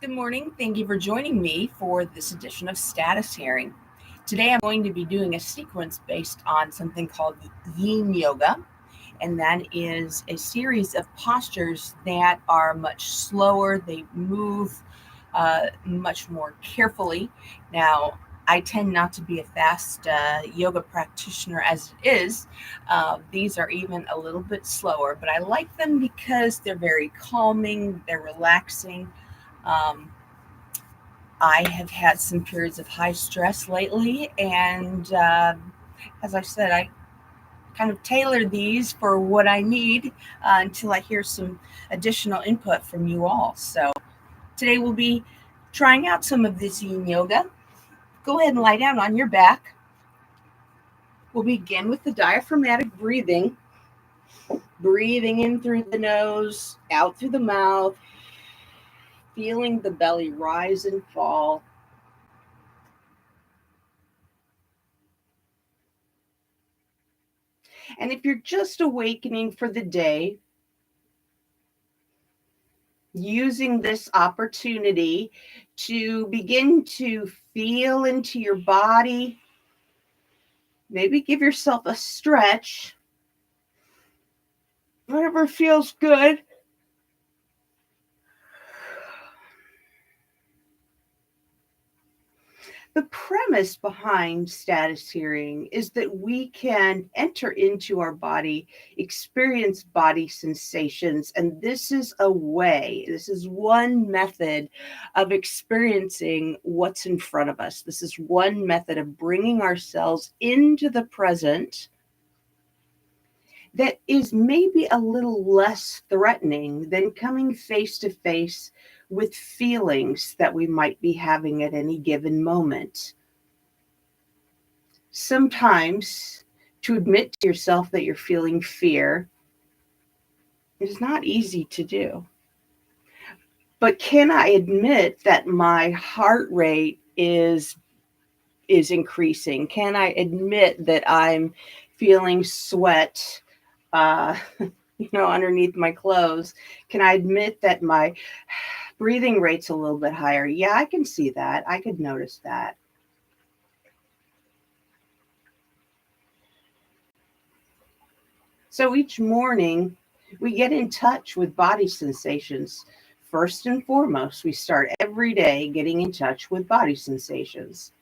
Good morning. Thank you for joining me for this edition of Status Hearing. Today I'm going to be doing a sequence based on something called Yin Yoga, and that is a series of postures that are much slower. They move much more carefully. Now, I tend not to be a fast yoga practitioner as it is. These are even a little bit slower, but I like them because they're very calming, they're relaxing. Um, I have had some periods of high stress lately, and as I said, I kind of tailor these for what I need until I hear some additional input from you all. So today we'll be trying out some of this yin yoga. Go ahead and lie down on your back. We'll begin with the diaphragmatic breathing. Breathing in through the nose, out through the mouth, feeling the belly rise and fall. And if you're just awakening for the day, using this opportunity to begin to feel into your body, maybe give yourself a stretch, whatever feels good. The premise behind status hearing is that we can enter into our body, experience body sensations, and this is one method of experiencing what's in front of us. This is one method of bringing ourselves into the present that is maybe a little less threatening than coming face to face with feelings that we might be having at any given moment. Sometimes to admit to yourself that you're feeling fear is not easy to do. But can I admit that my heart rate is increasing? Can I admit that I'm feeling sweat underneath my clothes? Can I admit that my breathing rate's a little bit higher? Yeah, I can see that. I could notice that. So each morning we get in touch with body sensations. First and foremost, we start every day getting in touch with body sensations.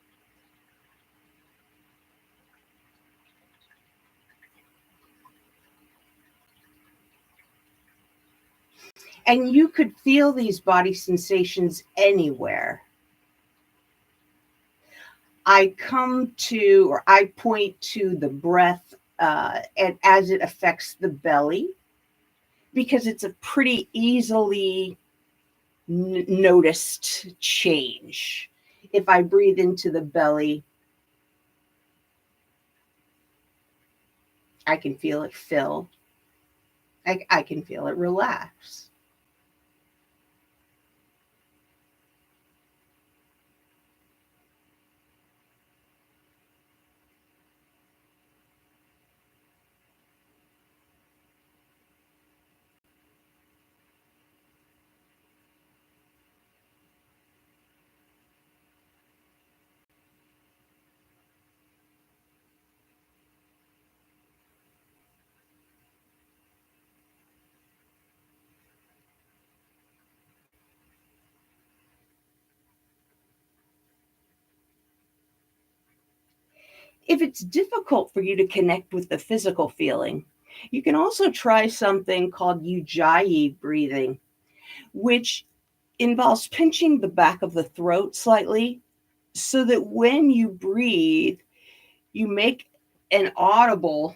And you could feel these body sensations anywhere. I point to the breath and as it affects the belly, because it's a pretty easily noticed change. If I breathe into the belly, I can feel it fill. I can feel it relax. If it's difficult for you to connect with the physical feeling, you can also try something called ujjayi breathing, which involves pinching the back of the throat slightly so that when you breathe, you make an audible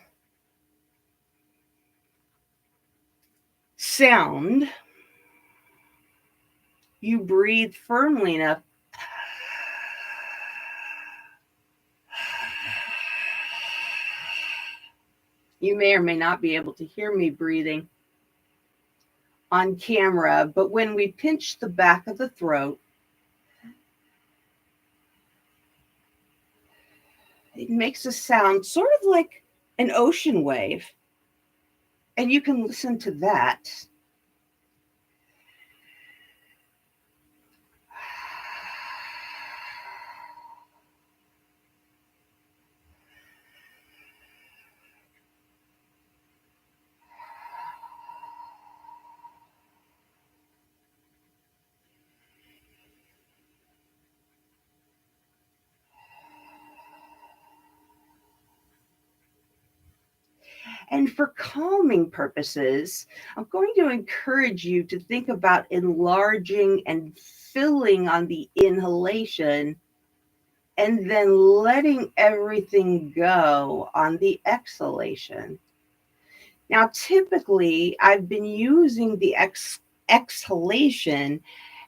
sound. You breathe firmly enough You may or may not be able to hear me breathing on camera, but when we pinch the back of the throat, it makes a sound sort of like an ocean wave. And you can listen to that. And for calming purposes, I'm going to encourage you to think about enlarging and filling on the inhalation and then letting everything go on the exhalation. Now, typically, I've been using the exhalation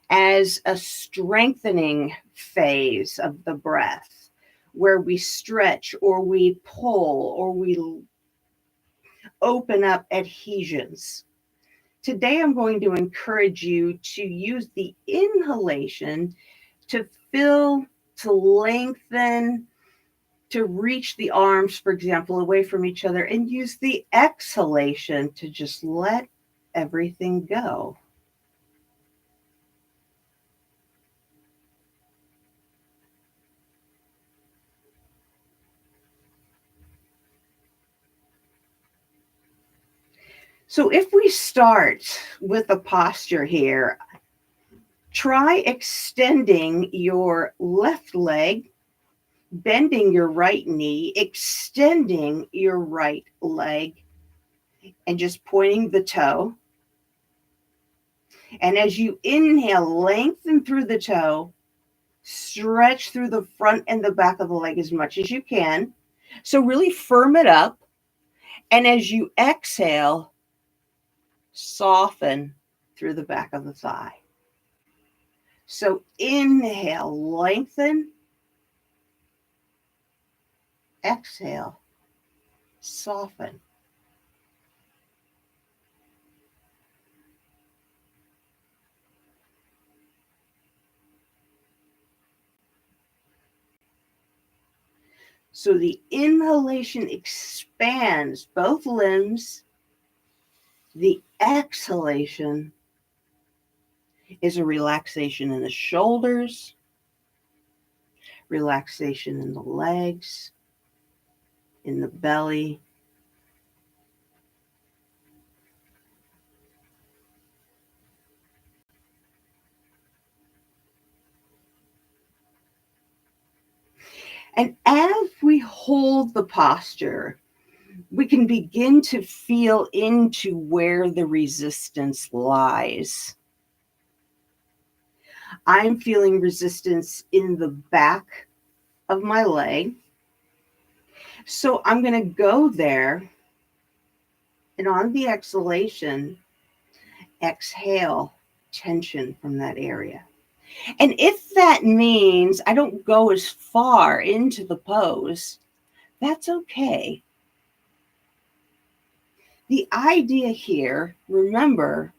as a strengthening phase of the breath where we stretch or we pull or we open up adhesions. Today, I'm going to encourage you to use the inhalation to fill, to lengthen, to reach the arms, for example, away from each other, and use the exhalation to just let everything go. So if we start with a posture here, try extending your left leg, bending your right knee, extending your right leg, and just pointing the toe. And as you inhale, lengthen through the toe, stretch through the front and the back of the leg as much as you can. So really firm it up. And as you exhale, soften through the back of the thigh. So inhale, lengthen. Exhale, soften. So the inhalation expands both limbs. The exhalation is a relaxation in the shoulders, relaxation in the legs, in the belly. And as we hold the posture, we can begin to feel into where the resistance lies. I'm feeling resistance in the back of my leg. So I'm going to go there, and on the exhalation, exhale tension from that area. And if that means I don't go as far into the pose, that's okay. The idea here, remember,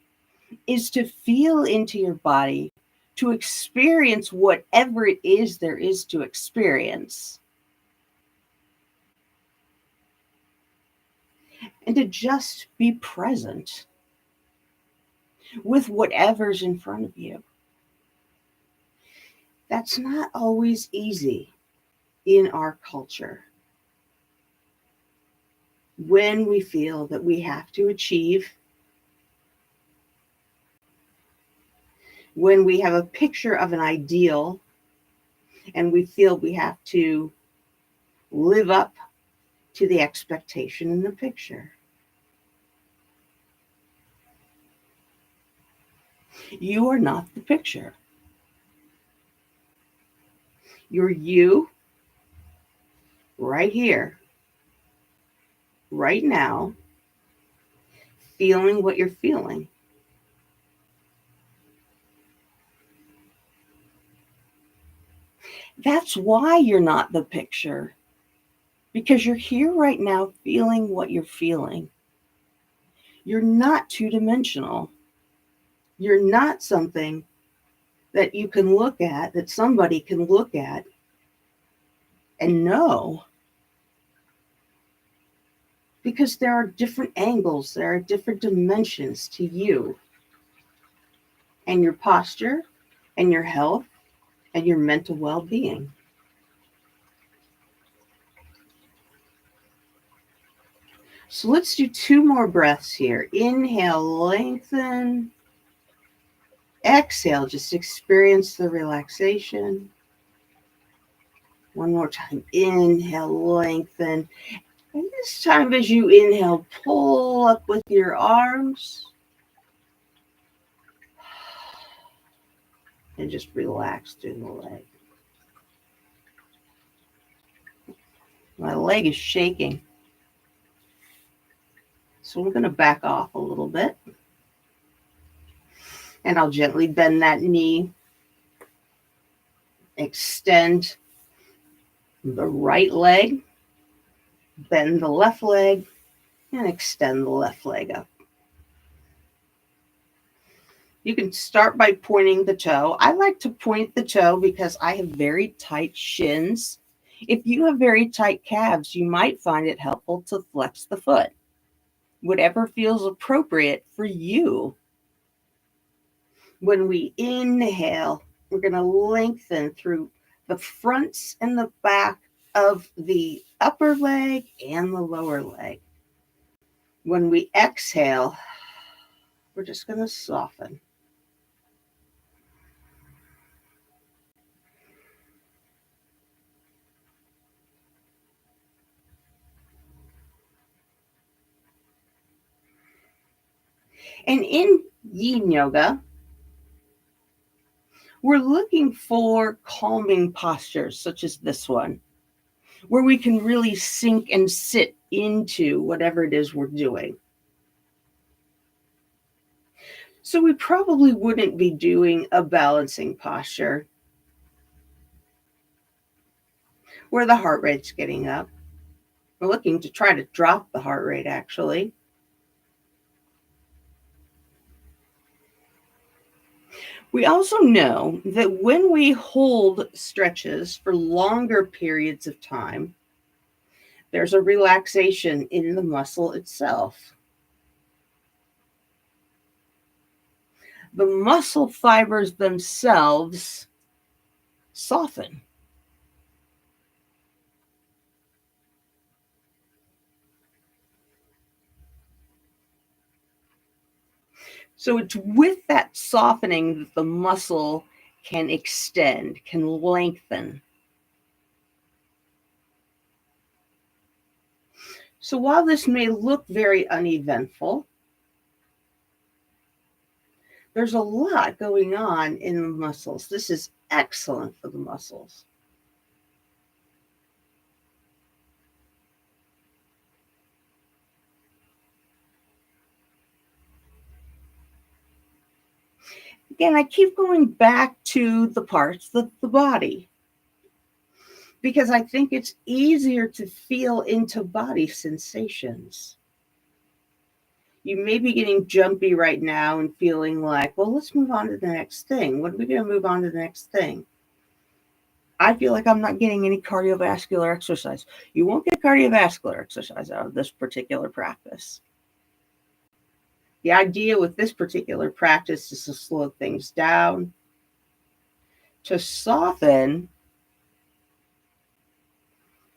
is to feel into your body, to experience whatever it is there is to experience, and to just be present with whatever's in front of you. That's not always easy in our culture. When we feel that we have to achieve, when we have a picture of an ideal and we feel we have to live up to the expectation in the picture. You are not the picture. You're you right here, right now, feeling what you're feeling. That's why you're not the picture, because you're here right now feeling what you're feeling. You're not two-dimensional. You're not something that you can look at, that somebody can look at and know. Because there are different angles, there are different dimensions to you and your posture and your health and your mental well-being. So let's do 2 more breaths here. Inhale, lengthen. Exhale, just experience the relaxation. One more time. Inhale, lengthen. And this time, as you inhale, pull up with your arms and just relax through the leg. My leg is shaking, so we're going to back off a little bit. And I'll gently bend that knee, extend the right leg, bend the left leg, and extend the left leg up. You can start by pointing the toe. I like to point the toe because I have very tight shins. If you have very tight calves, you might find it helpful to flex the foot. Whatever feels appropriate for you. When we inhale, we're going to lengthen through the fronts and the back of the upper leg and the lower leg. When we exhale, we're just going to soften. And in Yin Yoga, we're looking for calming postures such as this one, where we can really sink and sit into whatever it is we're doing. So we probably wouldn't be doing a balancing posture where the heart rate's getting up. We're looking to try to drop the heart rate, actually. We also know that when we hold stretches for longer periods of time, there's a relaxation in the muscle itself. The muscle fibers themselves soften. So it's with that softening that the muscle can extend, can lengthen. So while this may look very uneventful, there's a lot going on in the muscles. This is excellent for the muscles. Again, I keep going back to the parts of the body because I think it's easier to feel into body sensations. You may be getting jumpy right now and feeling like, well, let's move on to the next thing. What are we going to move on to the next thing? I feel like I'm not getting any cardiovascular exercise. You won't get cardiovascular exercise out of this particular practice. The idea with this particular practice is to slow things down, to soften,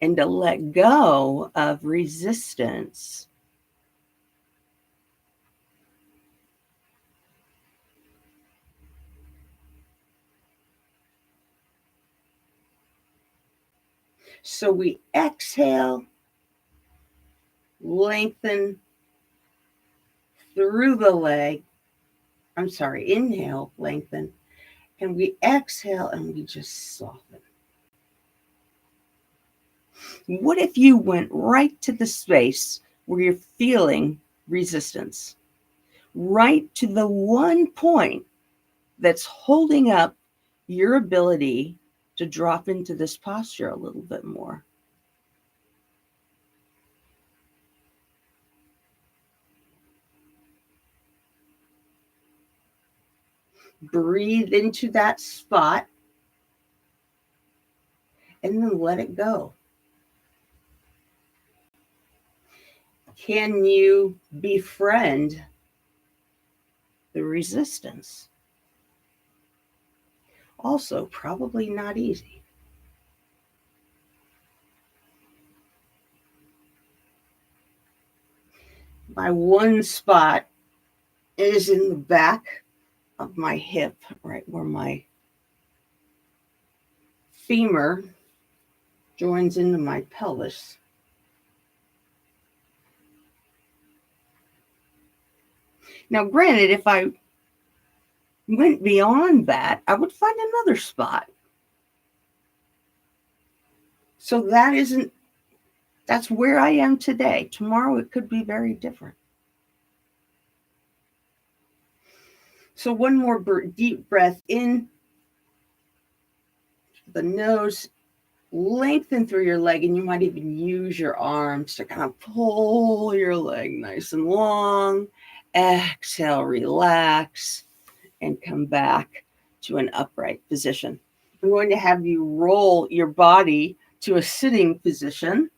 and to let go of resistance. So we exhale, lengthen through the leg. Inhale, lengthen. And we exhale and we just soften. What if you went right to the space where you're feeling resistance? Right to the one point that's holding up your ability to drop into this posture a little bit more. Breathe into that spot and then let it go. Can you befriend the resistance? Also, probably not easy. My one spot is in the back of my hip, right where my femur joins into my pelvis. Now, granted, if I went beyond that, I would find another spot. So that's where I am today. Tomorrow it could be very different. So one more deep breath in the nose, lengthen through your leg, and you might even use your arms to kind of pull your leg nice and long. Exhale, relax, and come back to an upright position. I'm going to have you roll your body to a sitting position.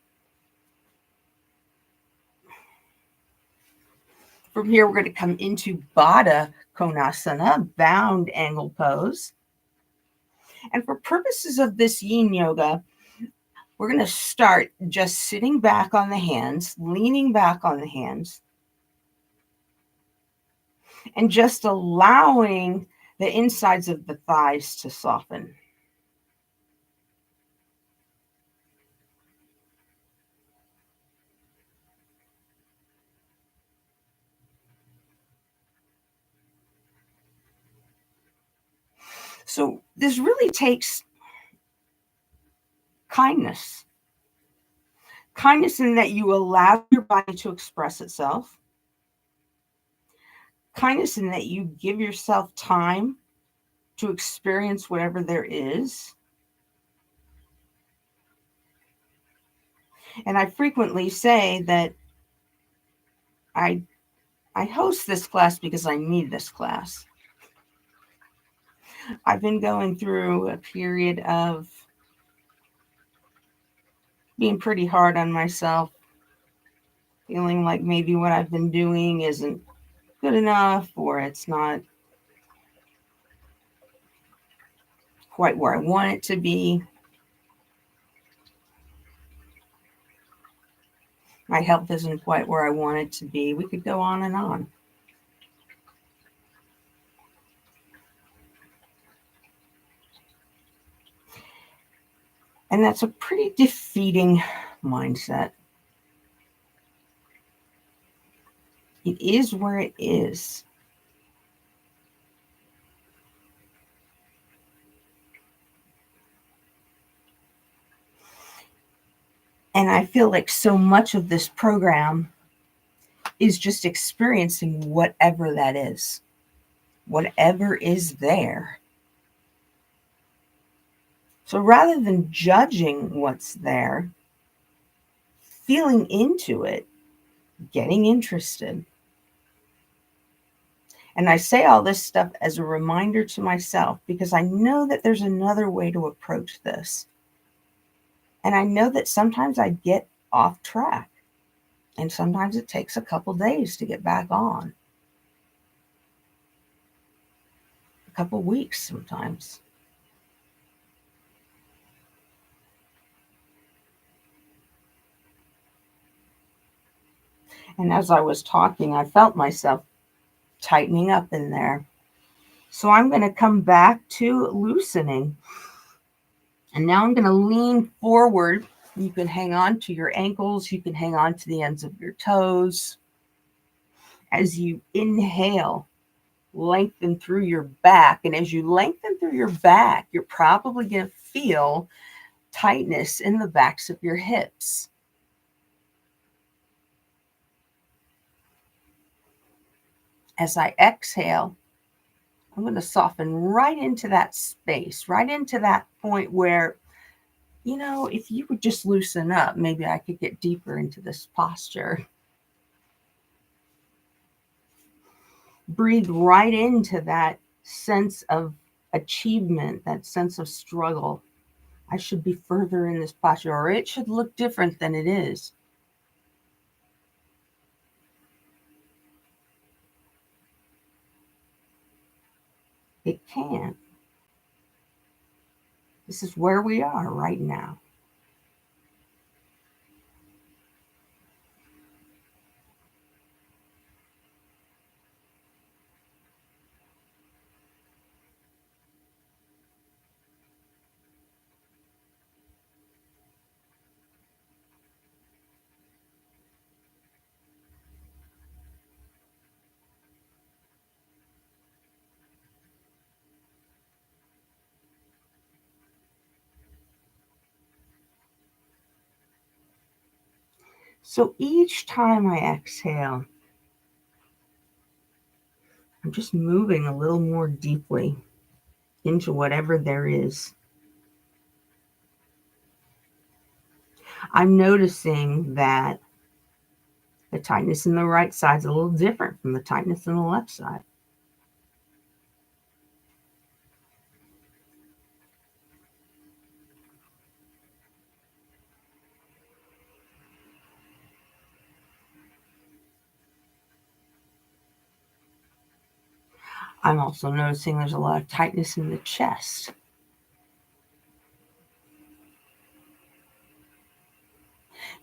From here, we're going to come into Baddha Konasana, bound angle pose. And for purposes of this yin yoga, we're going to start just sitting back on the hands, leaning back on the hands, and just allowing the insides of the thighs to soften. So this really takes kindness. Kindness in that you allow your body to express itself. Kindness in that you give yourself time to experience whatever there is. And I frequently say that I host this class because I need this class. I've been going through a period of being pretty hard on myself, feeling like maybe what I've been doing isn't good enough, or it's not quite where I want it to be. My health isn't quite where I want it to be. We could go on and on. And that's a pretty defeating mindset. It is where it is. And I feel like so much of this program is just experiencing whatever that is, whatever is there. So rather than judging what's there, feeling into it, getting interested. And I say all this stuff as a reminder to myself because I know that there's another way to approach this. And I know that sometimes I get off track, and sometimes it takes a couple days to get back on. A couple weeks sometimes. And as I was talking, I felt myself tightening up in there. So I'm going to come back to loosening. And now I'm going to lean forward. You can hang on to your ankles. You can hang on to the ends of your toes. As you inhale, lengthen through your back. And as you lengthen through your back, you're probably going to feel tightness in the backs of your hips. As I exhale, I'm going to soften right into that space, right into that point where, if you would just loosen up, maybe I could get deeper into this posture. Breathe right into that sense of achievement, that sense of struggle. I should be further in this posture, or it should look different than it is. It can. This is where we are right now. So each time I exhale, I'm just moving a little more deeply into whatever there is. I'm noticing that the tightness in the right side is a little different from the tightness in the left side. I'm also noticing there's a lot of tightness in the chest.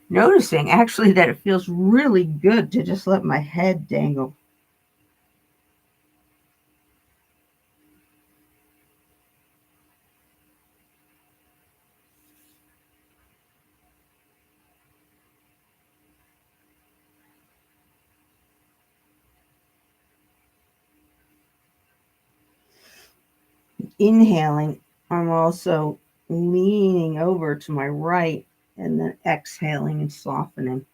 Noticing actually that it feels really good to just let my head dangle. Inhaling, I'm also leaning over to my right and then exhaling and softening.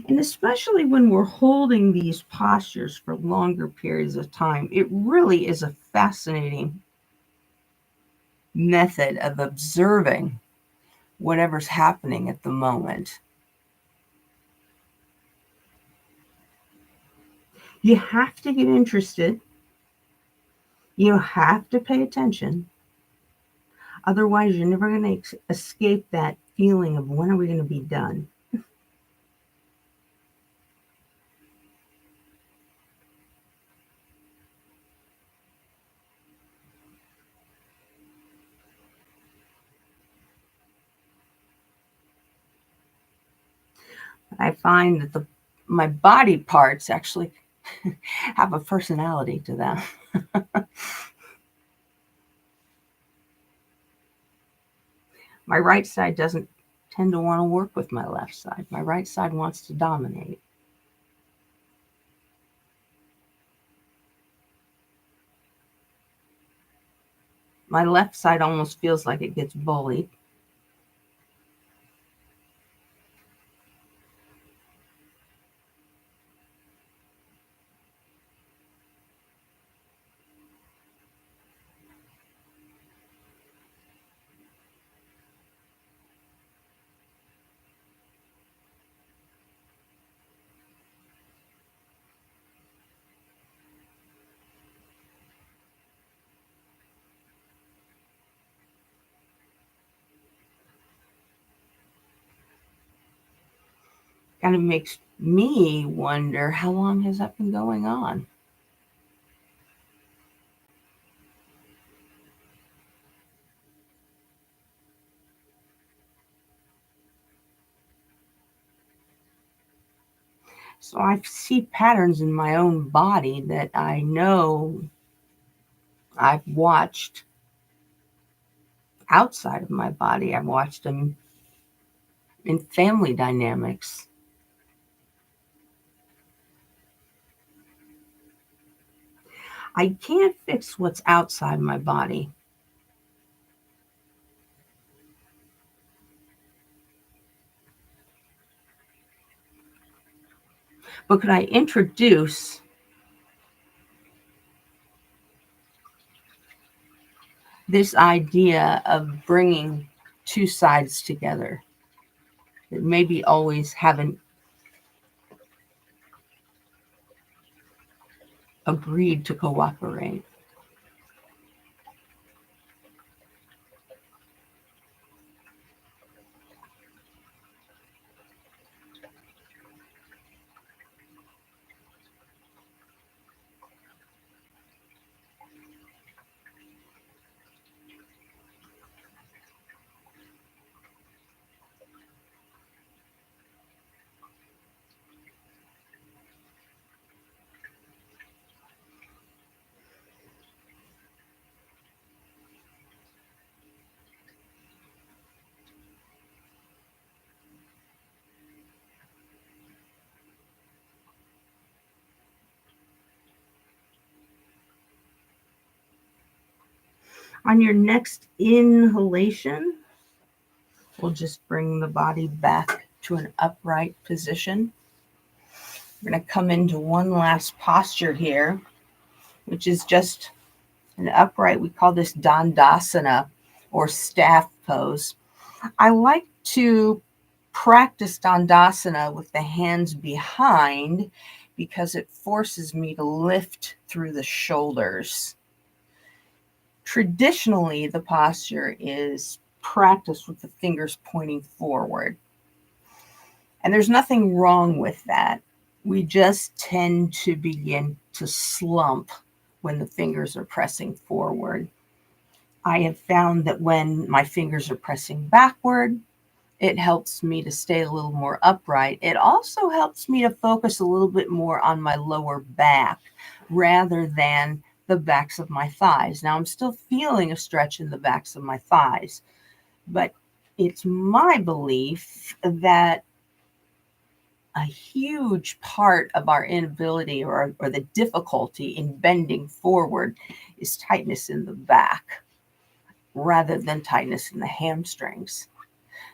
And especially when we're holding these postures for longer periods of time, it really is a fascinating method of observing whatever's happening at the moment. You have to get interested. You have to pay attention. Otherwise, you're never going to escape that feeling of when are we going to be done? I find that my body parts actually have a personality to them. My right side doesn't tend to want to work with my left side. My right side wants to dominate. My left side almost feels like it gets bullied. Kind of makes me wonder how long has that been going on? So I see patterns in my own body that I know I've watched outside of my body. I've watched them in family dynamics. I can't fix what's outside my body, but could I introduce this idea of bringing two sides together that maybe always haven't agreed to cooperate? On your next inhalation, we'll just bring the body back to an upright position. We're going to come into one last posture here, which is just an upright. We call this Dandasana or staff pose. I like to practice Dandasana with the hands behind because it forces me to lift through the shoulders. Traditionally, the posture is practiced with the fingers pointing forward. And there's nothing wrong with that. We just tend to begin to slump when the fingers are pressing forward. I have found that when my fingers are pressing backward, it helps me to stay a little more upright. It also helps me to focus a little bit more on my lower back rather than the backs of my thighs. Now, I'm still feeling a stretch in the backs of my thighs, but it's my belief that a huge part of our inability or the difficulty in bending forward is tightness in the back rather than tightness in the hamstrings.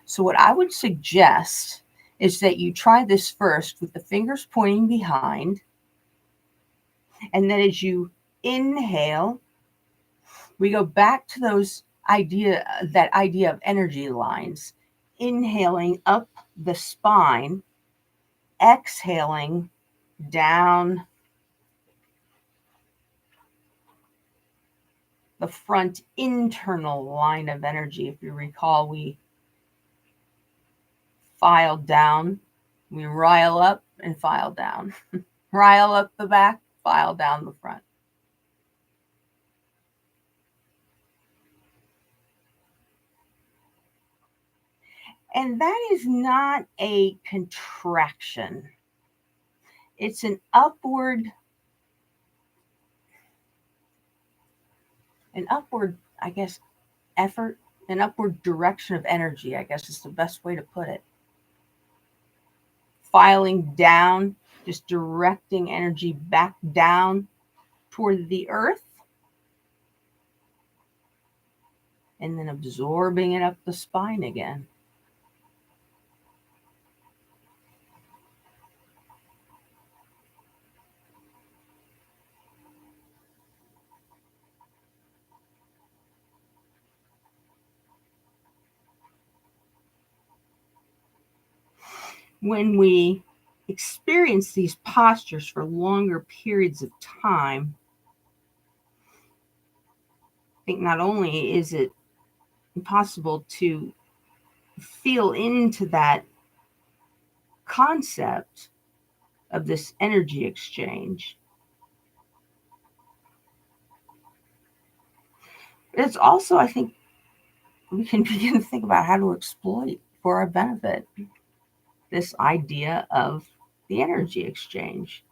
So what I would suggest is that you try this first with the fingers pointing behind. And then as you inhale, we go back to that idea of energy lines, inhaling up the spine, exhaling down the front internal line of energy. If you recall, we filed down, we rile up and file down. Rile up the back, file down the front. And that is not a contraction. It's an upward, I guess, effort, an upward direction of energy, I guess is the best way to put it. Filing down, just directing energy back down toward the earth, and then absorbing it up the spine again. When we experience these postures for longer periods of time, I think not only is it possible to feel into that concept of this energy exchange, it's also, I think, we can begin to think about how to exploit for our benefit this idea of the energy exchange.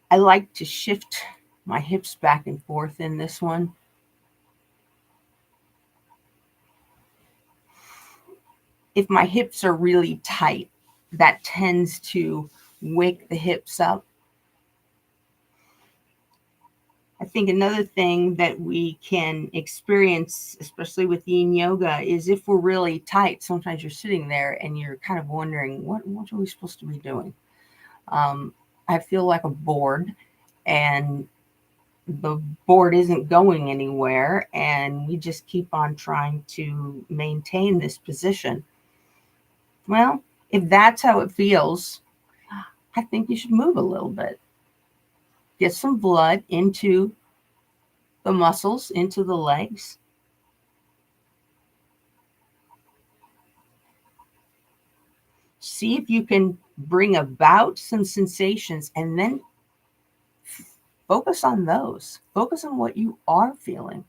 I like to shift my hips back and forth in this one. If my hips are really tight, that tends to wake the hips up. I think another thing that we can experience, especially with yin yoga, is if we're really tight, sometimes you're sitting there and you're kind of wondering, what are we supposed to be doing? I feel like a board, and the board isn't going anywhere, and we just keep on trying to maintain this position. Well, if that's how it feels, I think you should move a little bit. Get some blood into the muscles, into the legs. See if you can bring about some sensations and then focus on those. Focus on what you are feeling.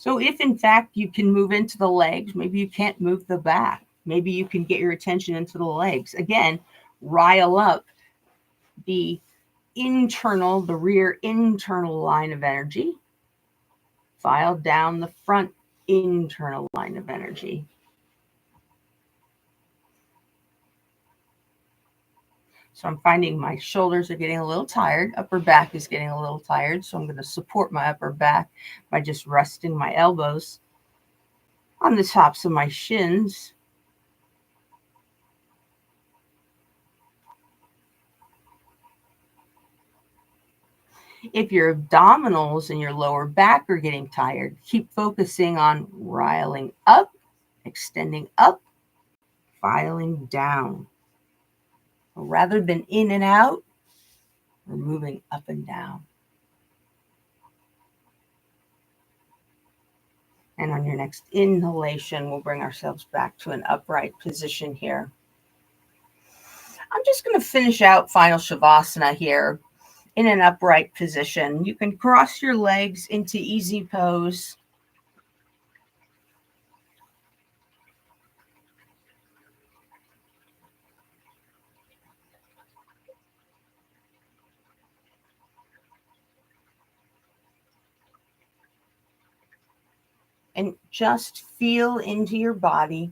So if in fact you can move into the legs, maybe you can't move the back. Maybe you can get your attention into the legs. Again, rile up the rear internal line of energy. File down the front internal line of energy. So I'm finding my shoulders are getting a little tired. Upper back is getting a little tired. So I'm going to support my upper back by just resting my elbows on the tops of my shins. If your abdominals and your lower back are getting tired, keep focusing on riling up, extending up, filing down. Rather than in and out, we're moving up and down. And on your next inhalation, we'll bring ourselves back to an upright position here. I'm just going to finish out final Shavasana here in an upright position. You can cross your legs into easy pose. And just feel into your body.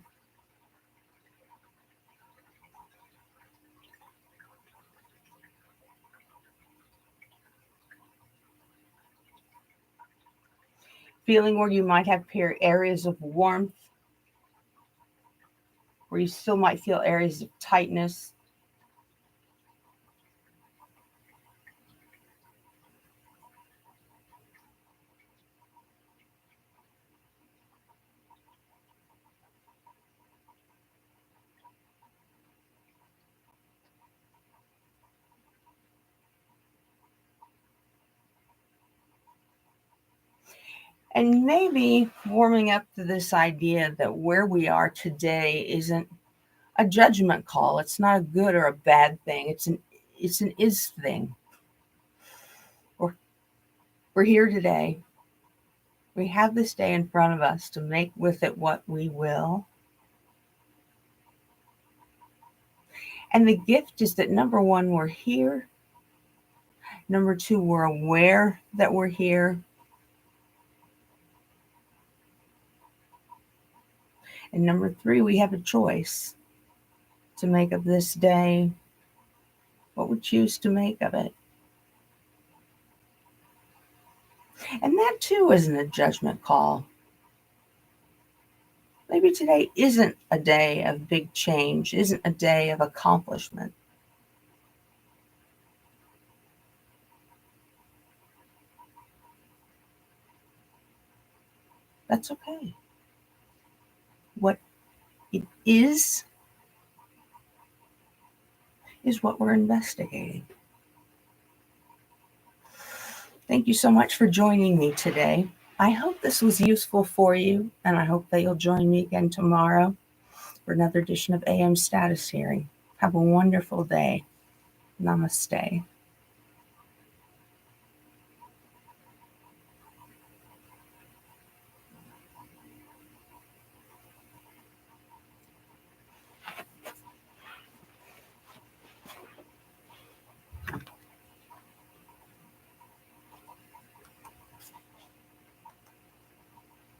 Feeling where you might have areas of warmth, where you still might feel areas of tightness. And maybe warming up to this idea that where we are today isn't a judgment call. It's not a good or a bad thing. It's an is thing. We're here today. We have this day in front of us to make with it what we will. And the gift is that number one, we're here. Number two, we're aware that we're here. And number three, we have a choice to make of this day what we choose to make of it. And that too isn't a judgment call. Maybe today isn't a day of big change, isn't a day of accomplishment. That's okay. What it is what we're investigating. Thank you so much for joining me today. I hope this was useful for you, and I hope that you'll join me again tomorrow for another edition of AM Status Hearing. Have a wonderful day. Namaste.